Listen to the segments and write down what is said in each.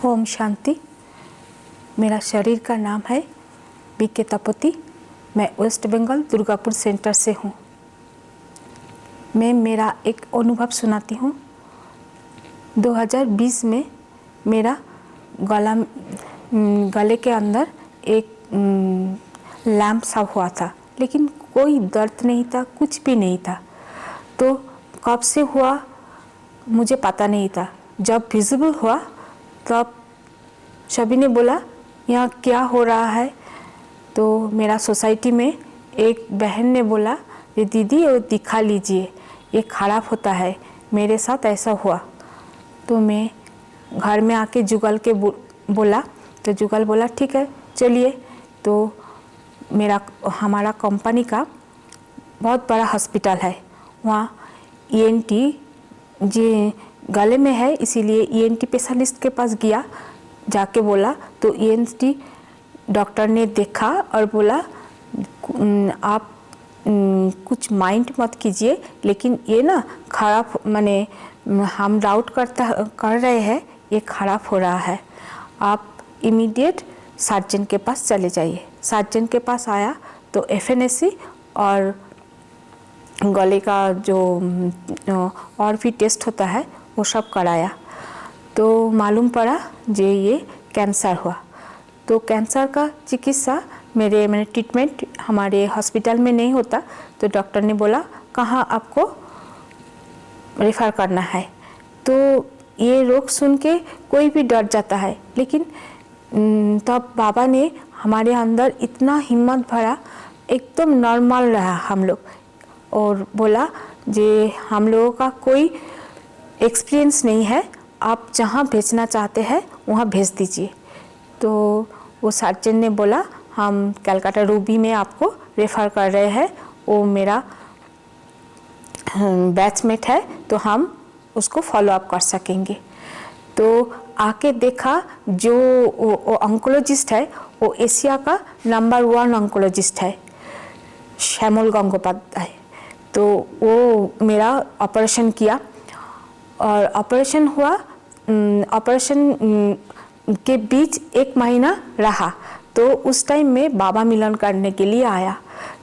ओम शांति। मेरा शरीर का नाम है बीके तपति। मैं वेस्ट बंगाल दुर्गापुर सेंटर से हूँ। मैं मेरा एक अनुभव सुनाती हूँ। 2020 में मेरा गले के अंदर एक लैंप सा हुआ था, लेकिन कोई दर्द नहीं था, कुछ भी नहीं था। तो कब से हुआ मुझे पता नहीं था। जब विजिबल हुआ तब सभी ने बोला यहाँ क्या हो रहा है। तो मेरा सोसाइटी में एक बहन ने बोला ये दीदी वो दिखा लीजिए, ये खराब होता है, मेरे साथ ऐसा हुआ। तो मैं घर में आके जुगल के बोला, तो जुगल बोला ठीक है चलिए। तो हमारा कंपनी का बहुत बड़ा हॉस्पिटल है, वहाँ ENT जी गले में है, इसीलिए ENT स्पेशलिस्ट के पास गया। जाके बोला तो ENT डॉक्टर ने देखा और बोला आप कुछ माइंड मत कीजिए, लेकिन ये ना खराब माने हम डाउट कर रहे हैं ये खराब हो रहा है, आप इमीडिएट सर्जन के पास चले जाइए। सर्जन के पास आया तो FNAC और गले का जो और भी टेस्ट होता है वो सब कराया। तो मालूम पड़ा जे ये कैंसर हुआ। तो कैंसर का चिकित्सा मैंने ट्रीटमेंट हमारे हॉस्पिटल में नहीं होता। तो डॉक्टर ने बोला कहाँ आपको रेफ़र करना है। तो ये रोग सुन के कोई भी डर जाता है, लेकिन तब बाबा ने हमारे अंदर इतना हिम्मत भरा, एकदम नॉर्मल रहा हम लोग, और बोला जे हम लोगों का कोई एक्सपीरियंस नहीं है, आप जहाँ भेजना चाहते हैं वहाँ भेज दीजिए। तो वो सर्जन ने बोला हम कलकत्ता रूबी में आपको रेफ़र कर रहे हैं, वो मेरा बैचमेट है तो हम उसको फॉलो अप कर सकेंगे। तो आके देखा जो ऑन्कोलॉजिस्ट है वो एशिया का नंबर 1 ऑन्कोलॉजिस्ट है, श्यामल गंगोपाध्याय। तो वो मेरा ऑपरेशन किया और ऑपरेशन हुआ। ऑपरेशन के बीच 1 महीना रहा। तो उस टाइम में बाबा मिलन करने के लिए आया।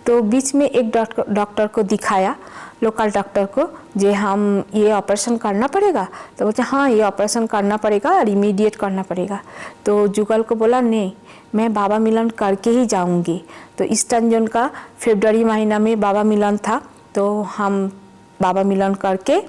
तो बीच में एक डॉक्टर को दिखाया, लोकल डॉक्टर को, जे हम ये ऑपरेशन करना पड़ेगा। तो बोलते हाँ ये ऑपरेशन करना पड़ेगा और इमीडिएट करना पड़ेगा। तो जुगल को बोला नहीं, मैं बाबा मिलन करके ही जाऊंगी। तो ईस्टर्न जोन का फरवरी महीना में बाबा मिलन था। तो हम बाबा मिलन करके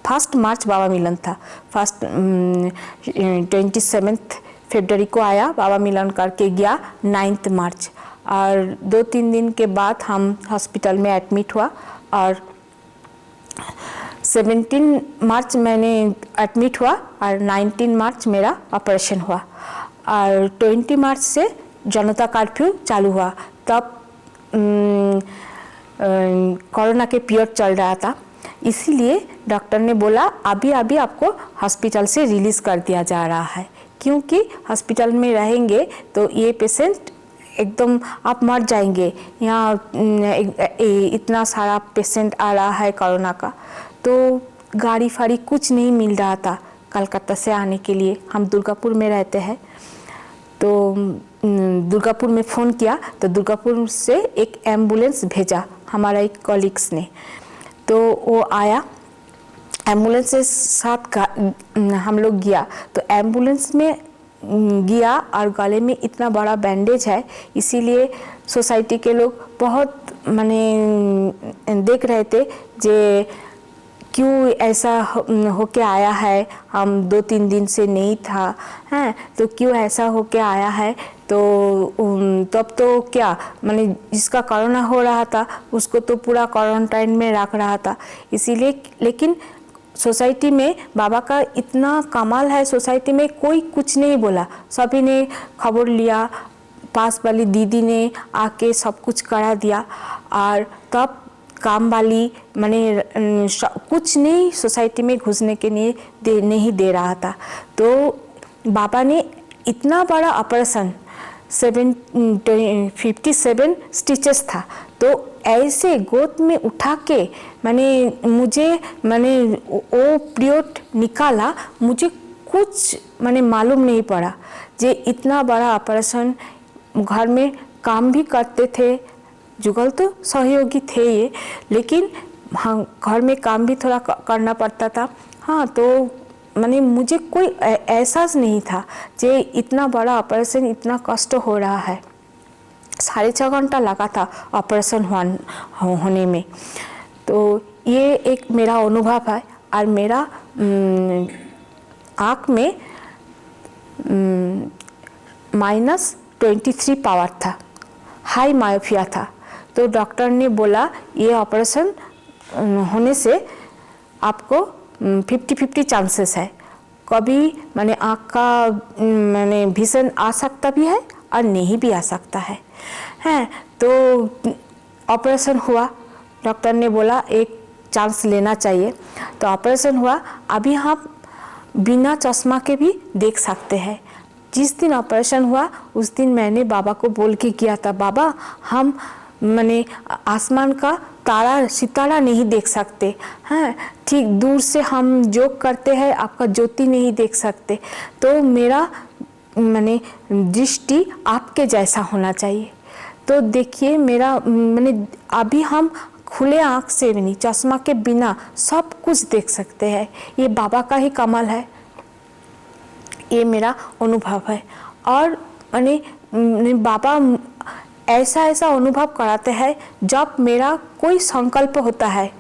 1 मार्च बाबा मिलन था, 27 फरवरी को आया, बाबा मिलन करके गया 9 मार्च। और 2-3 दिन के बाद हम हॉस्पिटल में एडमिट हुआ और 17 मार्च मैंने एडमिट हुआ और 19 मार्च मेरा ऑपरेशन हुआ। और 20 मार्च से जनता कर्फ्यू चालू हुआ। तब कोरोना के पीरियड चल रहा था, इसीलिए डॉक्टर ने बोला अभी आपको हॉस्पिटल से रिलीज़ कर दिया जा रहा है, क्योंकि हॉस्पिटल में रहेंगे तो ये पेशेंट एकदम आप मर जाएंगे। यहाँ इतना सारा पेशेंट आ रहा है कोरोना का। तो गाड़ी फाड़ी कुछ नहीं मिल रहा था कलकत्ता से आने के लिए। हम दुर्गापुर में रहते हैं। तो दुर्गापुर में फ़ोन किया तो दुर्गापुर से एक एम्बुलेंस भेजा हमारा एक कॉलीग्स ने। तो वो आया, एम्बुलेंस के साथ हम लोग गया। तो एम्बुलेंस में गया और गले में इतना बड़ा बैंडेज है, इसीलिए सोसाइटी के लोग बहुत माने देख रहे थे जे क्यों ऐसा होके आया है, हम 2-3 दिन से नहीं था हैं, तो क्यों ऐसा होके आया है। तो तब तो क्या माने जिसका कोरोना हो रहा था उसको तो पूरा क्वारंटाइन में रख रहा था, इसीलिए। लेकिन सोसाइटी में बाबा का इतना कमाल है, सोसाइटी में कोई कुछ नहीं बोला, सभी ने खबर लिया। पास वाली दीदी ने आके सब कुछ करा दिया। और तब काम वाली माने कुछ नहीं सोसाइटी में घुसने के लिए नहीं दे रहा था। तो बाबा ने इतना बड़ा ऑपरेशन 57 स्टिचेस था, तो ऐसे गोद में उठा के माने मुझे माने वो पीरियड निकाला, मुझे कुछ मैंने मालूम नहीं पड़ा। जे इतना बड़ा ऑपरेशन, घर में काम भी करते थे, जुगल तो सहयोगी थे ये, लेकिन हाँ घर में काम भी थोड़ा करना पड़ता था। हाँ तो मैंने मुझे कोई एहसास नहीं था जे इतना बड़ा ऑपरेशन, इतना कष्ट हो रहा है। 6.5 घंटा लगा था ऑपरेशन होने में। तो ये एक मेरा अनुभव है। और मेरा आँख में -23 पावर था, हाई मायोपिया था। तो डॉक्टर ने बोला ये ऑपरेशन होने से आपको 50-50 चांसेस है, कभी मैंने आँख का मैंने विजन आ सकता भी है और नहीं भी आ सकता है। तो ऑपरेशन हुआ, डॉक्टर ने बोला एक चांस लेना चाहिए। तो ऑपरेशन हुआ। अभी हम बिना चश्मा के भी देख सकते हैं। जिस दिन ऑपरेशन हुआ उस दिन मैंने बाबा को बोल के किया था, बाबा हम मैंने आसमान का तारा सितारा नहीं देख सकते हैं, ठीक दूर से हम जोक करते हैं, आपका ज्योति नहीं देख सकते, तो मेरा मैंने दृष्टि आपके जैसा होना चाहिए। तो देखिए मेरा मैंने अभी हम खुले आँख से भी नहीं, चश्मा के बिना सब कुछ देख सकते हैं। ये बाबा का ही कमाल है, ये मेरा अनुभव है। और मैंने बाबा ऐसा अनुभव कराते हैं जब मेरा कोई संकल्प होता है,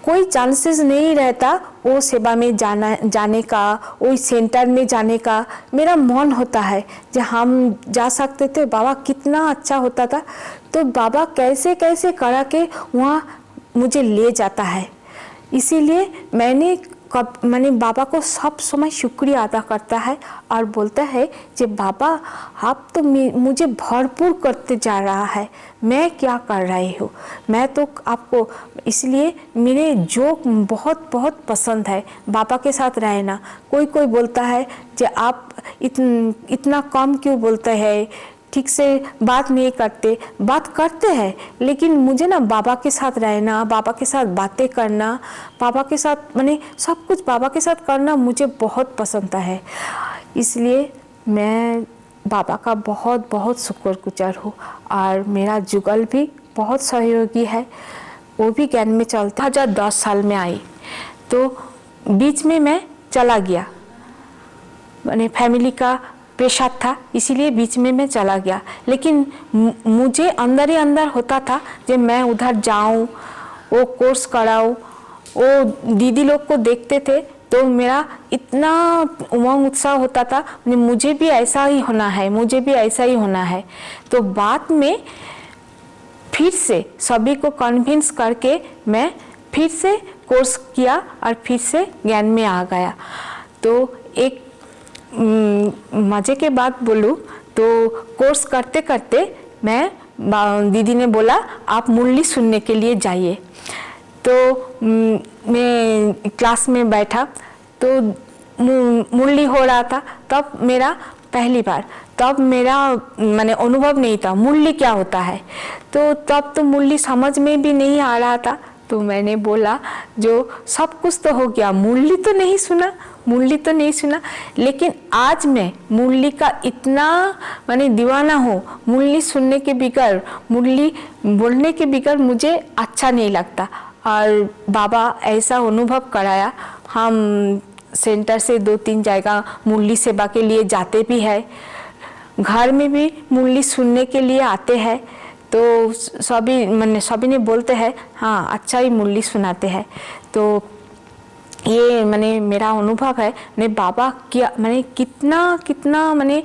कोई चांसेस नहीं रहता वो सेवा में जाने का, वो सेंटर में जाने का। मेरा मन होता है जब हम जा सकते थे, बाबा कितना अच्छा होता था। तो बाबा कैसे कैसे करा के वहाँ मुझे ले जाता है। इसीलिए मैंने बाबा को सब समय शुक्रिया अदा करता है और बोलता है कि बाबा आप तो मुझे भरपूर करते जा रहा है, मैं क्या कर रही हूँ, मैं तो आपको, इसलिए मेरे जोक बहुत बहुत पसंद है बाबा के साथ रहना। कोई बोलता है कि आप इतना कम क्यों बोलते हैं, ठीक से बात नहीं करते, बात करते हैं, लेकिन मुझे ना बाबा के साथ रहना, बाबा के साथ बातें करना, बाबा के साथ मैंने सब कुछ बाबा के साथ करना मुझे बहुत पसंद है। इसलिए मैं बाबा का बहुत बहुत शुक्रगुजार हूँ। और मेरा जुगल भी बहुत सहयोगी है, वो भी ज्ञान में चलता। 2010 साल में आई तो बीच में मैं चला गया, मैंने फैमिली का प्रेशर था, इसीलिए बीच में मैं चला गया। लेकिन मुझे अंदर ही अंदर होता था कि मैं उधर जाऊं, वो कोर्स कराऊं। वो दीदी लोग को देखते थे तो मेरा इतना उमंग उत्साह होता था, मुझे भी ऐसा ही होना है, मुझे भी ऐसा ही होना है। तो बाद में फिर से सभी को कन्विंस करके मैं फिर से कोर्स किया और फिर से ज्ञान में आ गया। तो एक मज़े के बात बोलूँ तो कोर्स करते करते मैं दीदी ने बोला आप मुरली सुनने के लिए जाइए। तो मैं क्लास में बैठा तो मुरली हो रहा था, तब मेरा पहली बार, तब मेरा मैंने अनुभव नहीं था मुरली क्या होता है। तो तब तो मुरली समझ में भी नहीं आ रहा था। तो मैंने बोला जो सब कुछ तो हो गया, मुरली तो नहीं सुना, मुरली तो नहीं सुना। लेकिन आज मैं मुरली का इतना मैंने दीवाना हूँ, मुरली सुनने के बगैर, मुरली बोलने के बगैर मुझे अच्छा नहीं लगता। और बाबा ऐसा अनुभव कराया, हम सेंटर से 2-3 जगह मुरली सेवा के लिए जाते भी है, घर में भी मुरली सुनने के लिए आते हैं। तो सभी ने बोलते हैं हाँ अच्छा ही मुरली सुनाते हैं। तो ये मैंने मेरा अनुभव है, मैंने बाबा किया, मैंने कितना मैंने